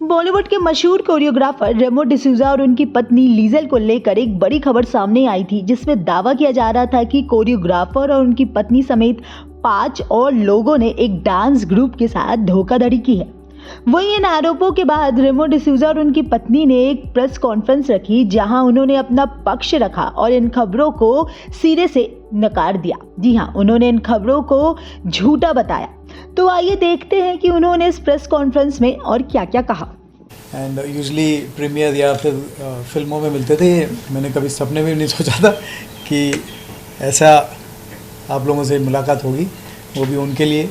बॉलीवुड के मशहूर कोरियोग्राफर रेमो डिसूजा और उनकी पत्नी लीजेल को लेकर एक बड़ी खबर सामने आई थी, जिसमें दावा किया जा रहा था कि कोरियोग्राफर और उनकी पत्नी समेत 5 और लोगों ने एक डांस ग्रुप के साथ धोखाधड़ी की है। वहीं इन आरोपों के बाद रेमो डिसूजा और उनकी पत्नी ने एक प्रेस कॉन्फ्रेंस रखी, जहां उन्होंने अपना पक्ष रखा और इन खबरों को सिरे से नकार दिया। जी हां, उन्होंने इन खबरों को झूठा बताया। तो आइए देखते हैं कि उन्होंने इस प्रेस कॉन्फ्रेंस में और क्या क्या कहा। एंड यूजली प्रीमियर या फिर फिल्मों में मिलते थे। मैंने कभी सपने में भी नहीं सोचा था कि ऐसा आप लोगों से मुलाकात होगी, वो भी उनके लिए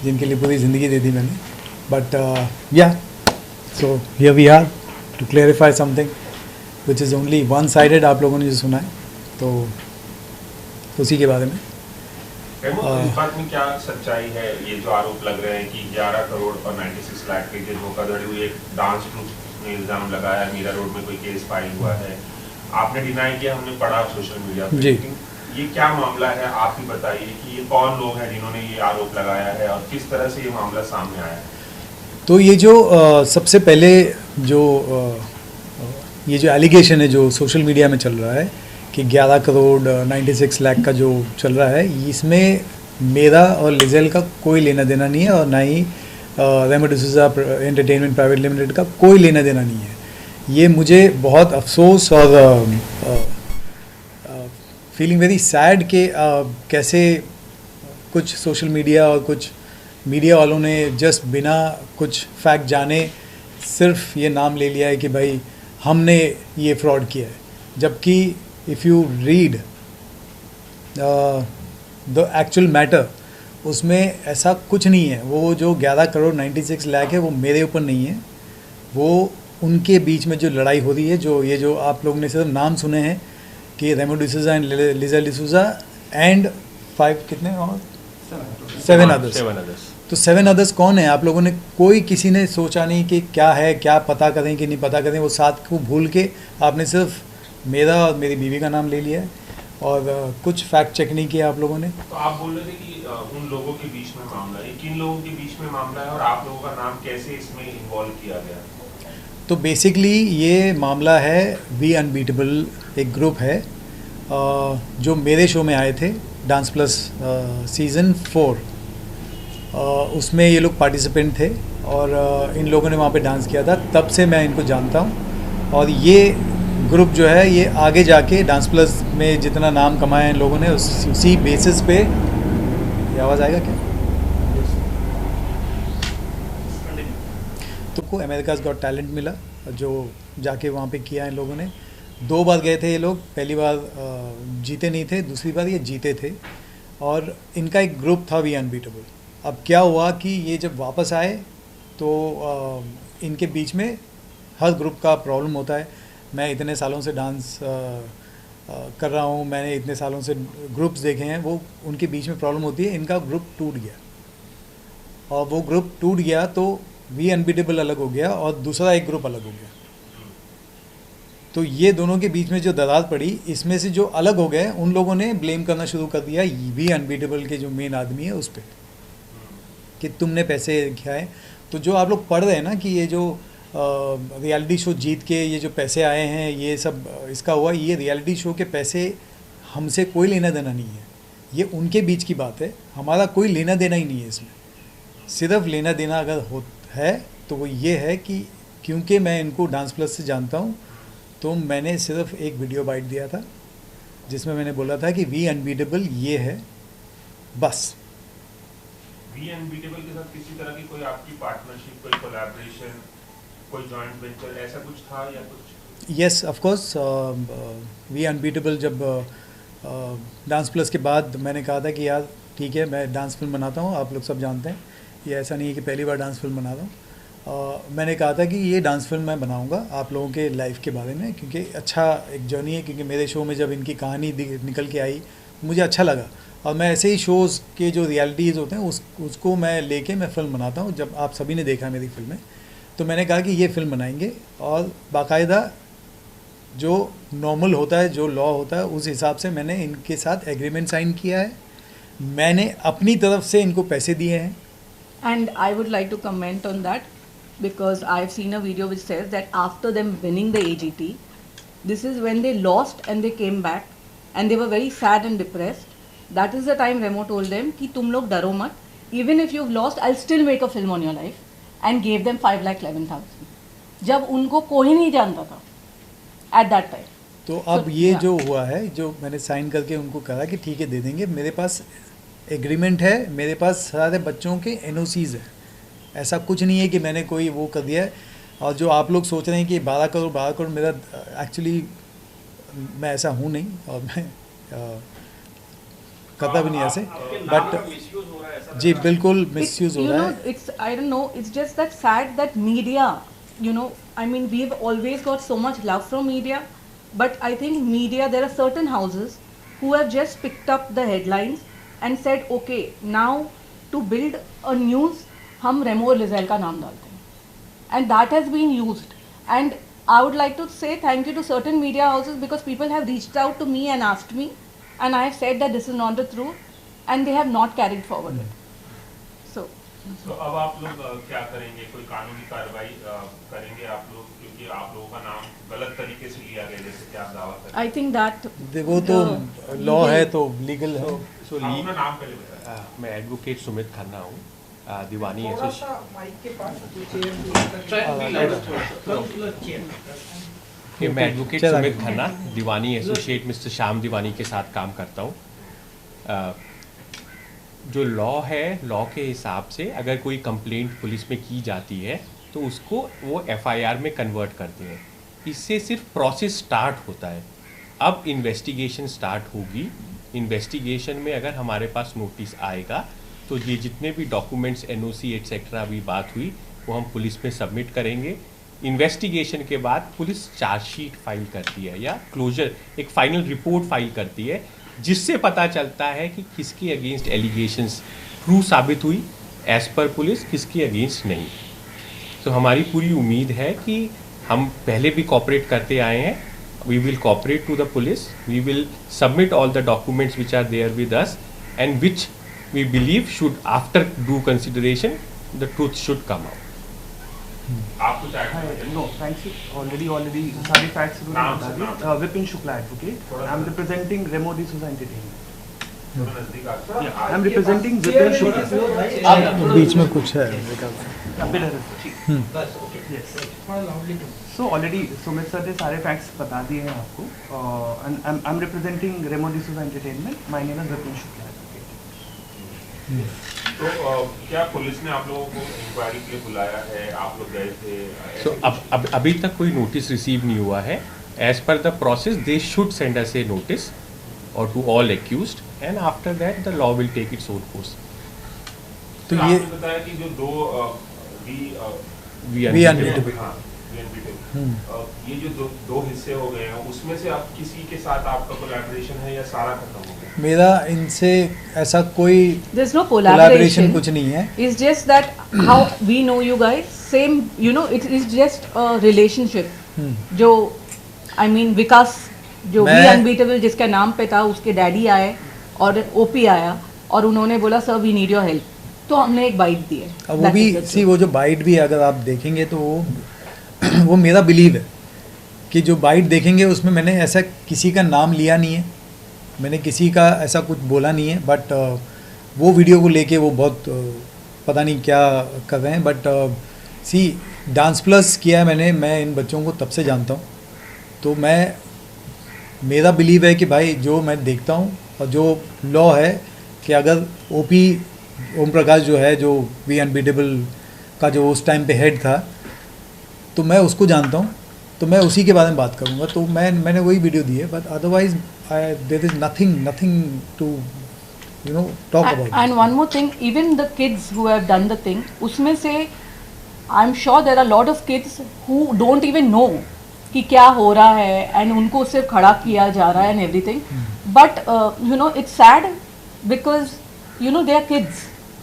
जिनके लिए पूरी ज़िंदगी दे दी मैंने। बट या so here we are to clarify something which is only one sided. आप लोगों ने जो सुना है तो उसी के बारे में। इस बात में क्या सच्चाई है? ये जो आरोप लग रहे हैं कि 11 करोड़ और 96 लाख के जो धोखाधड़ी हुई, एक डांस ग्रुप ने इल्जाम लगाया, मीरा रोड में कोई केस फाइल हुआ है, आपने डिनाई किया, हमने पढ़ा सोशल मीडिया पे। लेकिन ये क्या मामला है? आप ही बताइए कि ये कौन लोग हैं जिन्होंने ये आरोप लगाया है और किस तरह से ये मामला सामने आया है? तो ये जो सबसे पहले जो ये जो एलिगेशन है जो सोशल मीडिया में चल रहा है कि 11 करोड़ 96 लाख का जो चल रहा है, इसमें मेरा और लिजेल का कोई लेना देना नहीं है और ना ही Remo D'Souza entertainment private limited का कोई लेना देना नहीं है। ये मुझे बहुत अफसोस और फीलिंग वेरी सैड कि कैसे कुछ सोशल मीडिया और कुछ मीडिया वालों ने जस्ट बिना कुछ फैक्ट जाने सिर्फ ये नाम ले लिया है कि भाई हमने ये फ्रॉड किया है, जबकि if you read the actual matter उसमें ऐसा कुछ नहीं है। वो जो 11 करोड़ 96 लाख है वो मेरे ऊपर नहीं है, वो उनके बीच में जो लड़ाई हो रही है, जो ये जो आप लोगों ने सिर्फ नाम सुने हैं कि रेमो डिसूजा एंड लिजेल डिसूजा एंड 5 कितने और 7 अदर्स। तो 7 अदर्स कौन है? आप लोगों ने कोई किसी ने सोचा नहीं कि क्या है, क्या पता करें कि नहीं पता करें। वो 7 को भूल के आपने सिर्फ मेरा और मेरी बीवी का नाम ले लिया है और कुछ फैक्ट चेक नहीं किया आप लोगों ने। तो आप बोल रहे थे कि उन लोगों के बीच में मामला है, किन लोगों के बीच में मामला है और आप लोगों का नाम कैसे इसमें इन्वॉल्व किया गया? तो बेसिकली ये मामला है वी अनबीटेबल, एक ग्रुप है जो मेरे शो में आए थे डांस प्लस सीज़न 4। उसमें ये लोग पार्टिसिपेंट थे और इन लोगों ने वहाँ पे डांस किया था। तब से मैं इनको जानता हूँ और ये ग्रुप जो है ये आगे जाके डांस प्लस में जितना नाम कमाया इन लोगों ने उसी बेसिस पे। ये आवाज़ आएगा क्या? तो अमेरिकाज़ गॉट टैलेंट मिला जो जाके वहाँ पे किया इन लोगों ने। 2 बार गए थे ये लोग, पहली बार जीते नहीं थे, दूसरी बार ये जीते थे और इनका एक ग्रुप था वी अनबीटेबल। अब क्या हुआ कि ये जब वापस आए तो इनके बीच में हर ग्रुप का प्रॉब्लम होता है। मैं इतने सालों से डांस कर रहा हूँ, मैंने इतने सालों से ग्रुप्स देखे हैं, वो उनके बीच में प्रॉब्लम होती है। इनका ग्रुप टूट गया और वो ग्रुप टूट गया तो वी अनबीटेबल अलग हो गया और दूसरा एक ग्रुप अलग हो गया। तो ये दोनों के बीच में जो दरार पड़ी, इसमें से जो अलग हो गए उन लोगों ने ब्लेम करना शुरू कर दिया वी अनबीटेबल के जो मेन आदमी है उस पर कि तुमने पैसे खाए। तो जो आप लोग पढ़ रहे हैं ना कि ये जो रियलिटी शो जीत के ये जो पैसे आए हैं ये सब इसका हुआ, ये रियलिटी शो के पैसे हमसे कोई लेना देना नहीं है, ये उनके बीच की बात है। हमारा कोई लेना देना ही नहीं है इसमें। सिर्फ लेना देना अगर है तो वो ये है कि क्योंकि मैं इनको डांस प्लस से जानता हूँ तो मैंने सिर्फ एक वीडियो बाइट दिया था जिसमें मैंने बोला था कि वी अनबीटेबल ये है, बस। वी अनबीटेबल के साथ किसी तरह की कोई आपकी पार्टनरशिप, कोई कोलैबोरेशन, कोई जॉइंट वेंचर ऐसा कुछ था या कुछ? Yes, of course. We unbeatable जब डांस प्लस के बाद मैंने कहा था कि यार ठीक है, मैं डांस फिल्म बनाता हूँ, आप लोग सब जानते हैं, ये ऐसा नहीं है कि पहली बार डांस फिल्म बना रहा हूँ। मैंने कहा था कि ये डांस फिल्म मैं बनाऊंगा आप लोगों के लाइफ के बारे में, क्योंकि अच्छा एक जर्नी है। क्योंकि मेरे शो में जब इनकी कहानी निकल के आई मुझे अच्छा लगा और मैं ऐसे ही शोज़ के जो रियलिटीज़ होते हैं उसको मैं लेके मैं फ़िल्म बनाता हूँ। जब आप सभी ने देखा मेरी फिल्में तो मैंने कहा कि ये फ़िल्म बनाएंगे और बाकायदा जो नॉर्मल होता है, जो लॉ होता है, उस हिसाब से मैंने इनके साथ एग्रीमेंट साइन किया है। मैंने अपनी तरफ से इनको पैसे दिए हैं। And I would like to comment on that. because I've seen a video which says that after them winning the AGT, this is when they lost and they came back and they were very sad and depressed. That is the time Remo told them कि तुम लोग डरो मत, even if you've lost, I'll still make a film on your life, and gave them 5,11,000. जब उनको कोई नहीं जानता था at that time. तो अब ये yeah. जो हुआ है, जो मैंने साइन करके उनको कहा कि ठीक है दे देंगे, मेरे पास एग्रीमेंट है, मेरे पास सारे बच्चों के NOCs है, ऐसा कुछ नहीं है कि मैंने कोई वो कर दिया है। और जो आप लोग सोच रहे हैं कि 12 करोड़ मेरा, एक्चुअली मैं ऐसा हूँ नहीं, और मैं करता भी नहीं ऐसे, बट जी बिल्कुल मिसयूज हो रहा है। It's, I don't know, it's just that sad that media, you know, I mean, we've always got so much love from media, but I think media, there are certain houses who have just picked up the headlines and said, okay, now to build a news, हम रेमो और Liesel का नाम डालते हैं, and that has been used. And I would like to say thank you to certain media houses because people have reached out to me and asked me, and I have said that this is not the truth, and they have not carried forward it. So अब आप लोग क्या करेंगे, कोई कानूनी कार्रवाई करेंगे आप लोग, क्योंकि आप लोगों का नाम गलत तरीके से लिया गया जैसे कि आप दावा कर रहे हैं? I think that वो तो लॉ है, तो लीगल है। So अपना नाम पहले बताएं। मैं एडवोकेट सुमित खन्ना हूँ, दीवानी मैं एडवोकेट सुमित खन्ना, दीवानी एसोसिएट मिस्टर श्याम दीवानी के साथ काम करता हूँ। जो लॉ है, लॉ के हिसाब से अगर कोई कंप्लेंट पुलिस में की जाती है तो उसको वो FIR में कन्वर्ट करते हैं। इससे सिर्फ प्रोसेस स्टार्ट होता है। अब इन्वेस्टिगेशन स्टार्ट होगी। इन्वेस्टिगेशन में अगर हमारे पास नोटिस आएगा तो ये जितने भी डॉक्यूमेंट्स NOC एटसेट्रा अभी बात हुई वो हम पुलिस में सबमिट करेंगे। इन्वेस्टिगेशन के बाद पुलिस चार्जशीट फाइल करती है या क्लोजर एक फाइनल रिपोर्ट फाइल करती है, जिससे पता चलता है कि किसके अगेंस्ट एलिगेशंस ट्रू साबित हुई एज पर पुलिस, किसके अगेंस्ट नहीं। तो हमारी पूरी उम्मीद है कि हम पहले भी कॉपरेट करते आए हैं। We will cooperate to the police, we will submit all the documents which are there with us and which we believe should, after due consideration, the truth should come out. आप कुछ add करें? No, thanks. Already सारी facts बता दी। Vipin Shukla advocate. I'm representing Remo D'Souza Entertainment. नजदीक आता है। I'm representing Vipin Shukla. आप बीच में कुछ है So already सुमित सर ने सारे facts बता दिए हैं आपको। And I'm representing Remo D'Souza Entertainment. My name is Vipin Shukla. तो क्या पुलिस ने आप लोगों को इंक्वायरी के लिए बुलाया है, आप लोग गए थे? So अब अभी तक कोई नोटिस रिसीव नहीं हुआ है। As per the process they should send us a notice और to all accused and after that the law will take its own course. तो ये बताया कि जो दो ये जो दो हिस्से हो गए हैं उसमें से आप किसी के साथ आपका कोलैबोरेशन है या सारा खत्म हो गया? मेरा इनसे ऐसा कोई there's no collaboration कुछ नहीं है। It's just that how we know you guys, same, you know, it is just a relationship. जो I mean विकास जो भी अनबीटेबल जिसके नाम पे था, उसके डैडी आए और OP आया और उन्होंने बोला sir we need your help, तो हमने एक बाइट दी है। अब वो भी वो जो बाइट भी अगर आप देखेंगे तो वो मेरा बिलीव है कि जो बाइट देखेंगे उसमें मैंने ऐसा किसी का नाम लिया नहीं है, मैंने किसी का ऐसा कुछ बोला नहीं है, बट वो वीडियो को लेके वो बहुत पता नहीं क्या कर रहे हैं। बट सी डांस प्लस किया है मैं इन बच्चों को तब से जानता हूँ, तो मेरा बिलीव है कि भाई जो मैं देखता हूँ और जो लॉ है कि अगर OP ओम प्रकाश जो है, जो वी अनबीटेबल का जो उस टाइम पे हेड था, तो मैं उसको जानता हूँ, तो मैं उसी के बारे में बात करूँगा। तो मैंने वही वीडियो दी है, but otherwise there is nothing to talk about. And one more thing, even the kids who have done the thing, उसमें से I am sure there are lot of kids who don't even know कि क्या हो रहा है and उनको सिर्फ खड़ा किया जा रहा है and everything, but it's sad because they are kids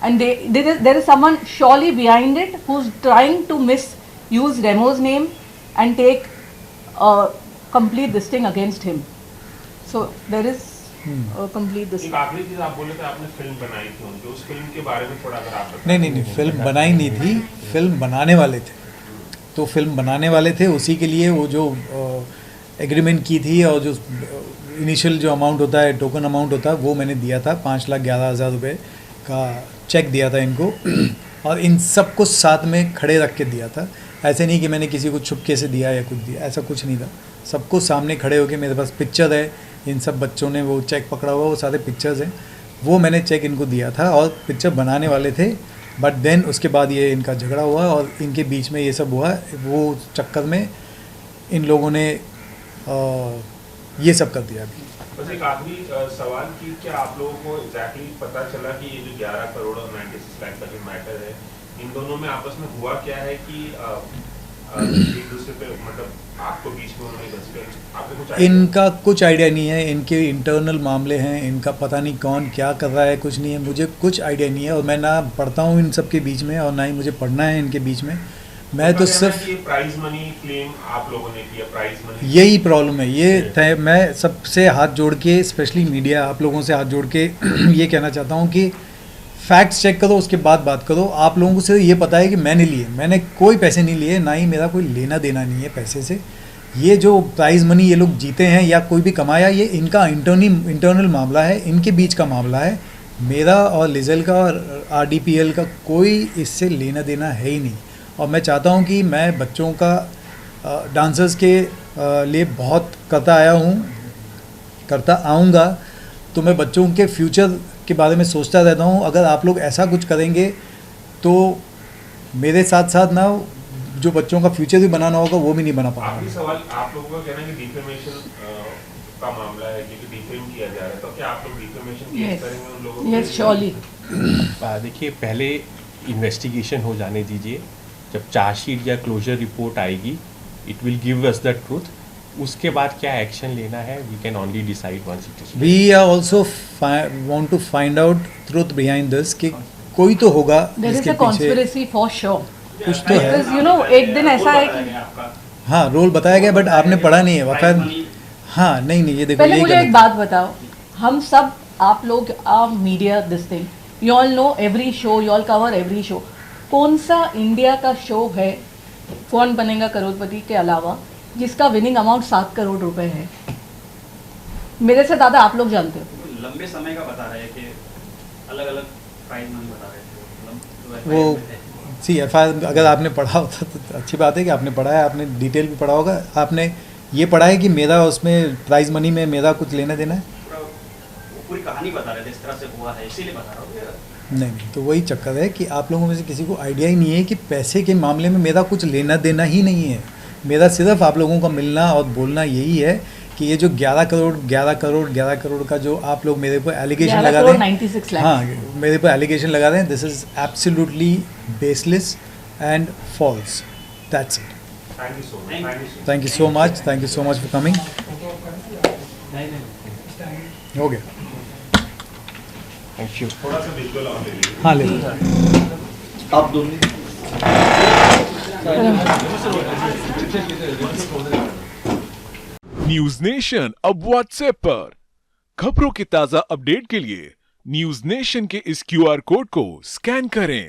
and there is someone surely behind it who's trying to misuse Remo's name and take complete this thing against him. So there is complete this. एक आखिरी चीज आप बोले थे, आपने film बनाई थी उनकी, उस फिल्म के बारे में थोड़ा अगर आप नहीं फिल्म बनाई नहीं थी, फिल्म बनाने वाले थे। तो फिल्म बनाने वाले थे, उसी के लिए वो जो एग्रीमेंट की थी और जो इनिशियल जो अमाउंट होता है, टोकन अमाउंट होता है, वो मैंने दिया था। 5,11,000 रुपये का चेक दिया था इनको और इन सबको साथ में खड़े रख के दिया था। ऐसे नहीं कि मैंने किसी को छुपके से दिया या कुछ दिया, ऐसा कुछ नहीं था। सबको सामने खड़े होके, मेरे पास पिक्चर है, इन सब बच्चों ने वो चेक पकड़ा हुआ, वो सारे पिक्चर्स हैं, वो मैंने चेक इनको दिया था और पिक्चर बनाने वाले थे। बट देन उसके बाद ये इनका झगड़ा हुआ और इनके बीच में ये सब हुआ। वो चक्कर में इन लोगों ने ये सब कर दिया। अभी बस एक आखिरी सवाल कि क्या आप लोगों को एग्जैक्टली पता चला कि ये जो 11 करोड़ और 96 लाख का जो मैटर है, इन दोनों में आपस में हुआ क्या है कि एक दूसरे पे मतलब आपको बीच में उन्होंने घुस के आपको कुछ इनका कुछ आइडिया नहीं है, इनके इंटरनल मामले हैं, इनका पता नहीं कौन क्या कर रहा है, कुछ नहीं है, मुझे कुछ आइडिया नहीं है। और मैं ना पढ़ता हूँ इन सब के बीच में और ना ही मुझे पढ़ना है इनके बीच में। मैं तो सिर्फ प्राइज मनी क्लेम आप लोगों ने किया, प्राइज मनी, यही प्रॉब्लम है। ये मैं सबसे हाथ जोड़ के, स्पेशली मीडिया, आप लोगों से हाथ जोड़ के ये कहना चाहता हूँ कि फैक्ट्स चेक करो, उसके बाद बात करो। आप लोगों को सिर्फ ये पता है कि मैंने लिए, मैंने कोई पैसे नहीं लिए, ना ही मेरा कोई लेना देना नहीं है पैसे से। ये जो प्राइज़ मनी ये लोग जीते हैं या कोई भी कमाया, ये इनका इंटरनल मामला है, इनके बीच का मामला है। मेरा और लिजल का और RDPL का कोई इससे लेना देना है ही नहीं। और मैं चाहता हूँ कि मैं बच्चों का डांसर्स के लिए बहुत करता आया हूँ, करता आऊँगा, तो मैं बच्चों के फ्यूचर के बारे में सोचता रहता हूँ। अगर आप लोग ऐसा कुछ करेंगे तो मेरे साथ साथ ना जो बच्चों का फ्यूचर भी बनाना होगा वो भी नहीं बना पाएगा। आखिरी सवाल, आप लोगों का कहना है कि डिफेमेशन का मामला है क्योंकि डिफेम किया जा रहा है, तो क्या आप लोग डिफेमेशन केस करेंगे उन लोगों को? Yes, surely. देखिए, पहले इन्वेस्टिगेशन हो जाने दीजिए। जब चार्जशीट या क्लोजर रिपोर्ट आएगी, it will give us the truth. उसके बाद क्या एक्शन लेना है, we can only decide once it is. We are also want to find out truth behind this, कि कोई तो होगा There is इसके a पीछे, conspiracy for sure. कुछ तो है। Because you know, एक दिन ऐसा है कि हाँ, रोल बताया गया, बट आपने पढ़ा नहीं है वफाद। हाँ, नहीं, ये देखो, पहले यही मुझे गलत एक बात बताओ, हम सब, आप लोग media, this thing, you all know every show, you all cover every show. कौन सा इंडिया का शो है कौन बनेगा करोड़पति के अलावा जिसका विनिंग अमाउंट 7 करोड़ रुपए है? मेरे से ज़्यादा आप लोग जानते हो। लंबे समय का बता रहे हैं कि अलग अलग प्राइस मनी बता रहे थे वो सी FIR अगर आपने पढ़ा होता तो अच्छी बात है कि आपने पढ़ा है, आपने डिटेल भी पढ़ा होगा। आपने ये पढ़ा है कि मेरा उसमें प्राइज मनी में मेरा कुछ लेना देना है? पूरी कहानी बता रहे थे, इस तरह से हुआ है, इसीलिए बता रहा हूँ। नहीं, तो वही चक्कर है कि आप लोगों में से किसी को आइडिया ही नहीं है कि पैसे के मामले में मेरा कुछ लेना देना ही नहीं है। मेरा सिर्फ आप लोगों का मिलना और बोलना यही है कि ये जो 11 करोड़ का जो आप लोग मेरे पर एलिगेशन लगा रहे हैं, 96 लाख। हाँ, मेरे पर एलिगेशन लगा रहे हैं, this is absolutely baseless and false. That's it. Thank you so much. Thank you so much for coming. हो गया, थैंक यू। थोड़ा सा विजुअल और ले लीजिए। हाँ, ले लो। आप दोनों न्यूज नेशन अब व्हाट्सएप पर खबरों के ताजा अपडेट के लिए न्यूज नेशन के इस QR कोड को स्कैन करें।